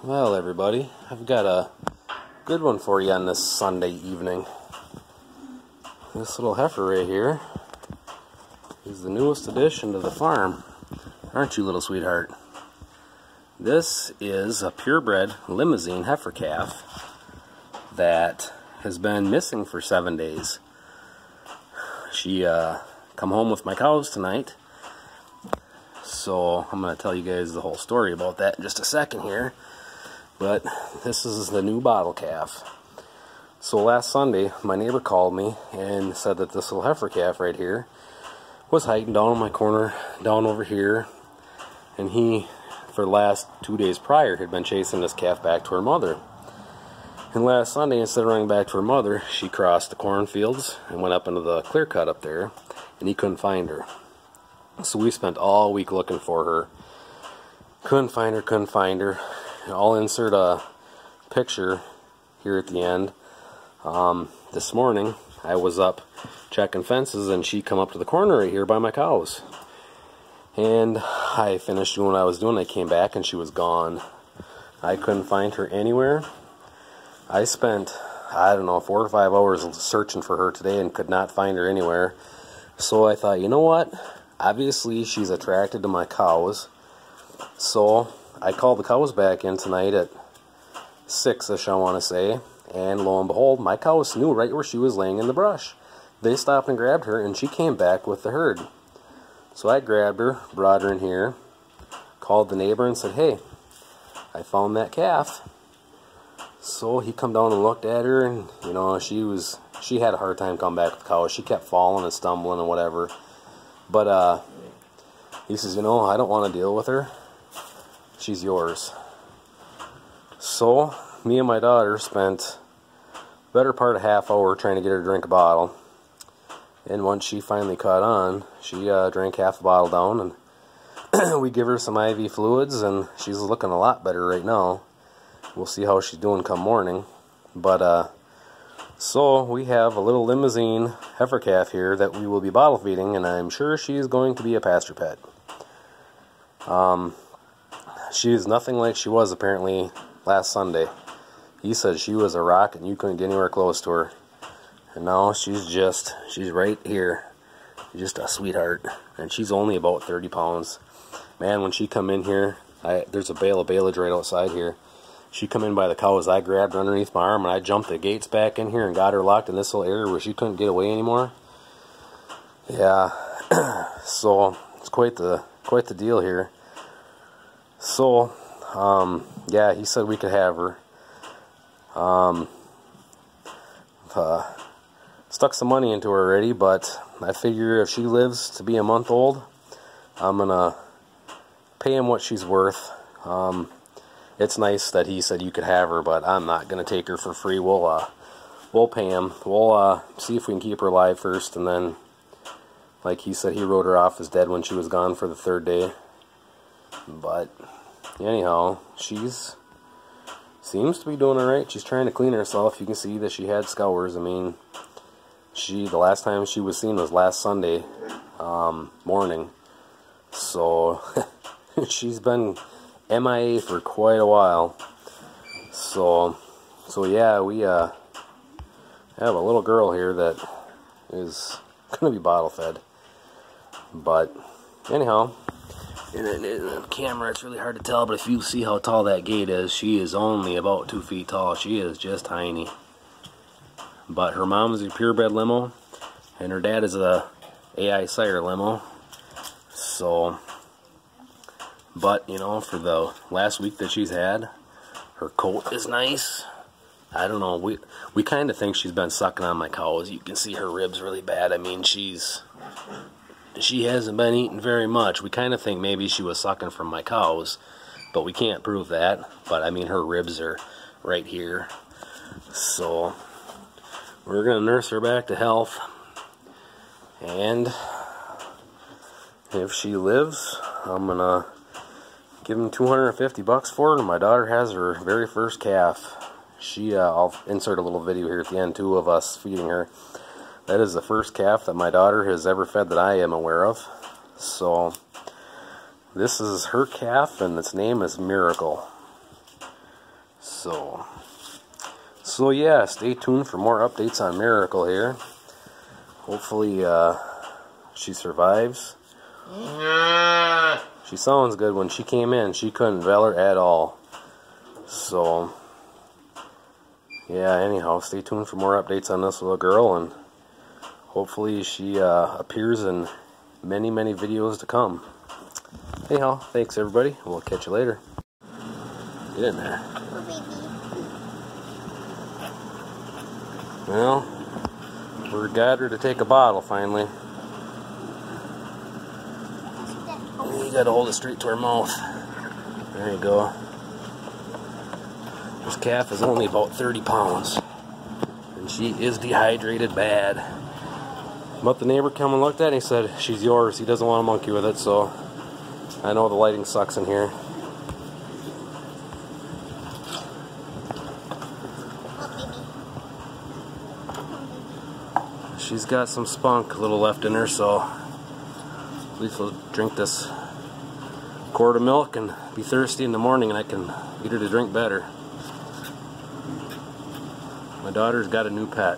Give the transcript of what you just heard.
Well, everybody, I've got a good one for you on this Sunday evening. This little heifer right here is the newest addition to the farm. Aren't you, little sweetheart? This is a purebred limousine heifer calf that has been missing for 7 days. She come home with my cows tonight, so I'm going to tell you guys the whole story about that in just a second here. But this is the new bottle calf. So last Sunday, my neighbor called me and said that this little heifer calf right here was hiding down in my corner, down over here. And he, for the last 2 days prior, had been chasing this calf back to her mother. And last Sunday, instead of running back to her mother, she crossed the cornfields and went up into the clear cut up there, and he couldn't find her. So we spent all week looking for her. Couldn't find her. I'll insert a picture here at the end. This morning I was up checking fences and she come up to the corner right here by my cows. And I finished doing what I was doing. I came back and she was gone. I couldn't find her anywhere. I spent, I don't know, 4 or 5 hours searching for her today and could not find her anywhere. So I thought, you know what? Obviously she's attracted to my cows. So I called the cows back in tonight at 6-ish, I want to say, and lo and behold, my cows knew right where she was laying in the brush. They stopped and grabbed her, and she came back with the herd. So I grabbed her, brought her in here, called the neighbor and said, hey, I found that calf. So he come down and looked at her, and you know, she had a hard time coming back with the cows. She kept falling and stumbling and whatever. But he says, you know, I don't want to deal with her. She's yours. So me and my daughter spent the better part of half hour trying to get her to drink a bottle. And once she finally caught on, she drank half the bottle down, and we give her some IV fluids, and she's looking a lot better right now. We'll see how she's doing come morning. But so we have a little limousine heifer calf here that we will be bottle feeding, and I'm sure she's going to be a pasture pet. She is nothing like she was apparently last Sunday. He said she was a rock and you couldn't get anywhere close to her. And now she's right here. Just a sweetheart. And she's only about 30 pounds. Man, when she come in here, there's a bale of baleage right outside here. She come in by the cows. I grabbed her underneath my arm and I jumped the gates back in here and got her locked in this little area where she couldn't get away anymore. Yeah. So it's quite the deal here. So, yeah, he said we could have her. Stuck some money into her already, but I figure if she lives to be a month old, I'm gonna pay him what she's worth. It's nice that he said you could have her, but I'm not gonna take her for free. We'll pay him. We'll see if we can keep her alive first, and then, like he said, he wrote her off as dead when she was gone for the 3rd day. But anyhow, seems to be doing alright. She's trying to clean herself. You can see that she had scours. I mean, the last time she was seen was last Sunday morning. So she's been MIA for quite a while. So yeah, we have a little girl here that is gonna be bottle fed. But anyhow, in the camera it's really hard to tell, but if you see how tall that gate is, she is only about 2 feet tall. She is just tiny. But her mom is a purebred limo, and her dad is a AI sire limo. So, but you know, for the last week that she's had, her coat is nice. I don't know, we kind of think she's been sucking on my cows. You can see her ribs really bad. I mean, she hasn't been eating very much. We kind of think maybe she was sucking from my cows, but we can't prove that. But I mean, her ribs are right here. So we're gonna nurse her back to health, and if she lives, I'm gonna give him $250 for her. And my daughter has her very first calf. I'll insert a little video here at the end too of us feeding her. That is the first calf that my daughter has ever fed that I am aware of. So this is her calf, and its name is Miracle. So yeah, stay tuned for more updates on Miracle here. Hopefully she survives. She sounds good. When she came in, she couldn't valor at all. So yeah, anyhow, stay tuned for more updates on this little girl, and hopefully she appears in many, many videos to come. Anyhow, thanks everybody. We'll catch you later. Get in there. Well, we got her to take a bottle finally. You gotta hold it straight to her mouth. There you go. This calf is only about 30 pounds. And she is dehydrated bad. But the neighbor came and looked at it and he said, she's yours. He doesn't want to monkey with it, so I know the lighting sucks in here. She's got some spunk a little left in her, so at least we'll drink this quart of milk and be thirsty in the morning, and I can get her to drink better. My daughter's got a new pet.